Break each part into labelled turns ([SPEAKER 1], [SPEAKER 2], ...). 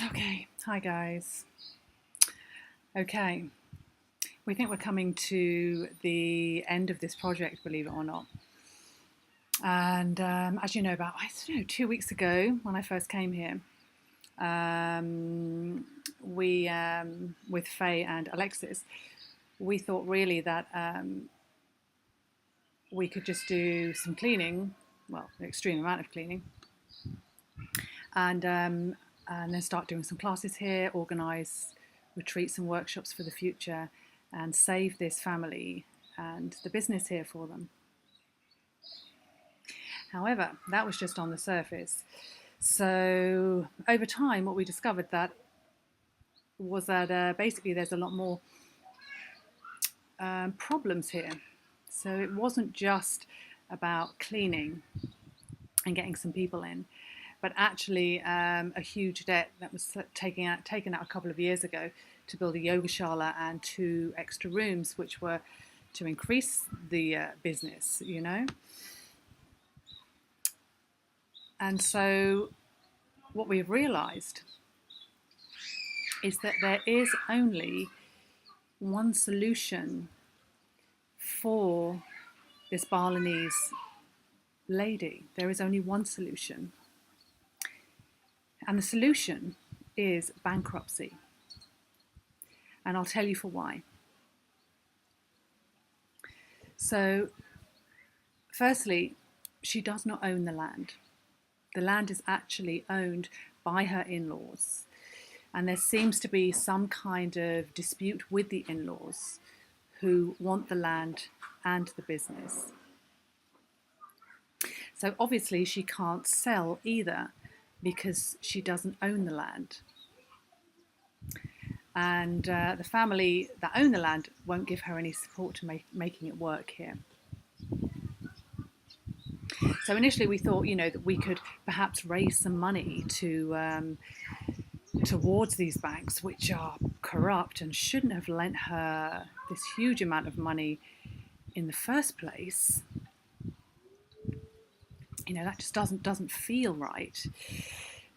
[SPEAKER 1] Okay, hi guys. Okay, we think we're coming to the end of this project, believe it or not. And as you know, about I don't know 2 weeks ago when I first came here, we with Faye and Alexis, we thought really that we could just do some cleaning, well, an extreme amount of cleaning, and um, and then start doing some classes here, organise retreats and workshops for the future, and save this family and the business here for them. However, that was just on the surface. So over time, what we discovered that was that basically there's a lot more problems here. So it wasn't just about cleaning and getting some people in, but actually a huge debt that was taken out a couple of years ago to build a yogashala and 2 extra rooms, which were to increase the business, you know. And so what we've realised is that there is only one solution for this Balinese lady. There is only one solution. And the solution is bankruptcy. And I'll tell you for why. So, firstly, she does not own the land. The land is actually owned by her in-laws. And there seems to be some kind of dispute with the in-laws who want the land and the business. So obviously she can't sell either because she doesn't own the land. And the family that own the land won't give her any support to making it work here. So initially we thought, that we could perhaps raise some money towards these banks, which are corrupt and shouldn't have lent her this huge amount of money in the first place. That just doesn't feel right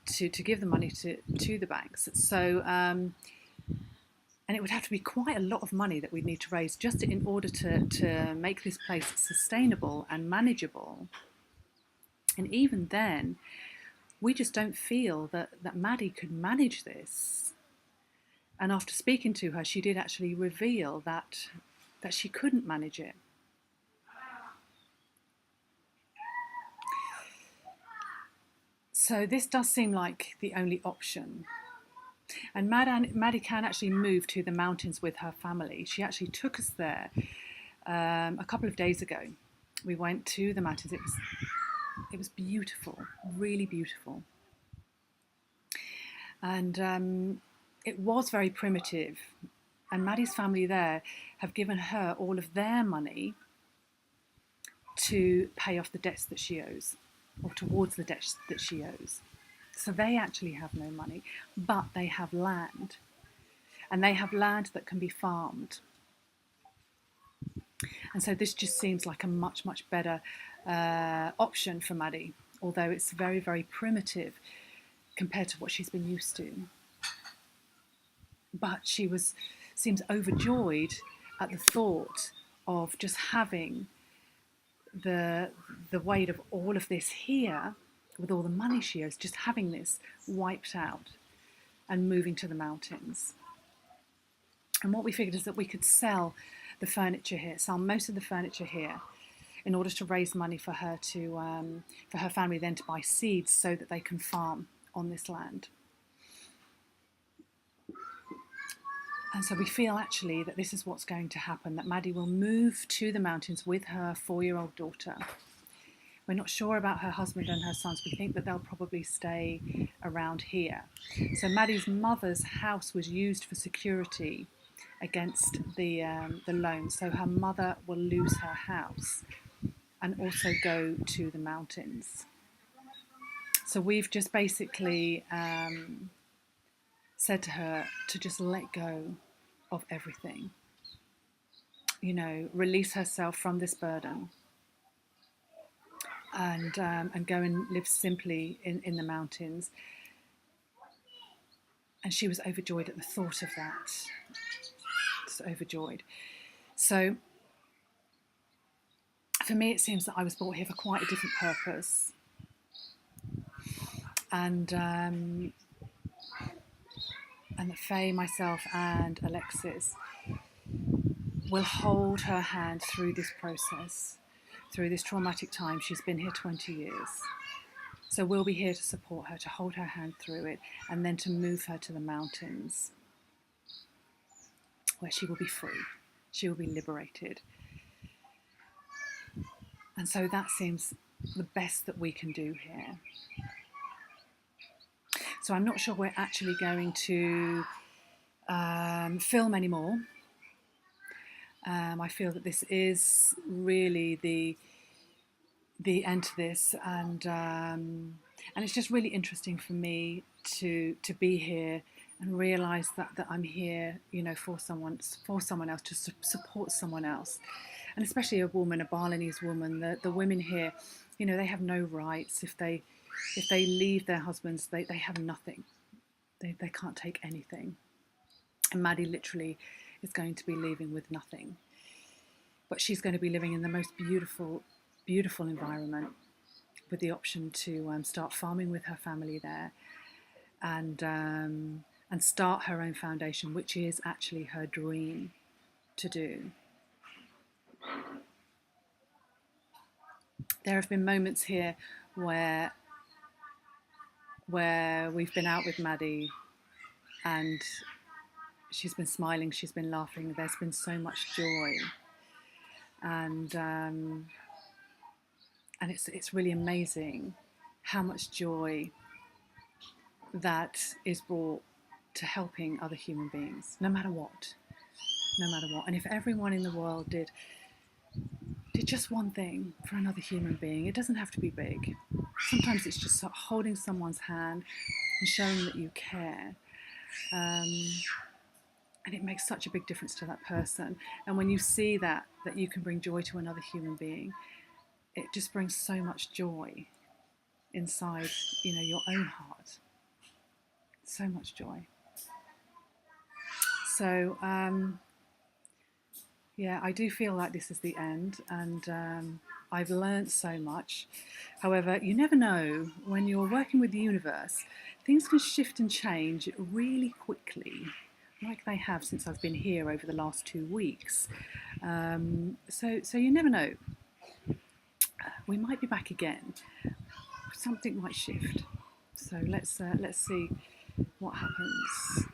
[SPEAKER 1] to give the money to the banks. So and it would have to be quite a lot of money that we'd need to raise just in order to make this place sustainable and manageable. And even then, we just don't feel that Maddie could manage this. And after speaking to her, she did actually reveal that she couldn't manage it. So this does seem like the only option. And Maddie can actually move to the mountains with her family. She actually took us there a couple of days ago. We went to the mountains. It was beautiful, really beautiful. And it was very primitive. And Maddie's family there have given her all of their money to pay off the debts that she owes, or towards the debts that she owes. So they actually have no money, but they have land. And they have land that can be farmed. And so this just seems like a much, much better option for Maddie, although it's very, very primitive compared to what she's been used to. But she seems overjoyed at the thought of just having the weight of all of this here, with all the money she owes, just having this wiped out and moving to the mountains. And what we figured is that we could sell the furniture here, sell most of the furniture here, in order to raise money for her for her family then to buy seeds so that they can farm on this land. And so we feel actually that this is what's going to happen, that Maddie will move to the mountains with her 4-year-old daughter. We're not sure about her husband and her sons. We think that they'll probably stay around here. So Maddie's mother's house was used for security against the loan. So her mother will lose her house and also go to the mountains. So we've just basically said to her to just let go of everything. Release herself from this burden. And go and live simply in the mountains. And she was overjoyed at the thought of that. Just overjoyed. So for me, it seems that I was brought here for quite a different purpose. And that Faye, myself, and Alexis will hold her hand through this process, through this traumatic time. She's been here 20 years. So we'll be here to support her, to hold her hand through it, and then to move her to the mountains, where she will be free. She will be liberated. And so that seems the best that we can do here. So I'm not sure we're actually going to film anymore. I feel that this is really the end to this, and it's just really interesting for me to be here and realise that I'm here, you know, for someone else, to support someone else, and especially a woman, a Balinese woman. The women here, you know, they have no rights. If they leave their husbands, they have nothing. They can't take anything. And Madi literally is going to be leaving with nothing. But she's going to be living in the most beautiful environment, with the option to start farming with her family there, and start her own foundation, which is actually her dream to do. There have been moments here where we've been out with Madi and she's been smiling, she's been laughing, there's been so much joy, and it's really amazing how much joy that is brought to helping other human beings, no matter what. And if everyone in the world did just one thing for another human being, it doesn't have to be big. Sometimes it's just holding someone's hand and showing that you care. And it makes such a big difference to that person. And when you see that you can bring joy to another human being, it just brings so much joy inside, you know, your own heart. So much joy. So, yeah, I do feel like this is the end, and I've learned so much. However, you never know, when you're working with the universe, things can shift and change really quickly, like they have since I've been here over the last 2 weeks. So you never know. We might be back again. Something might shift. So let's see what happens.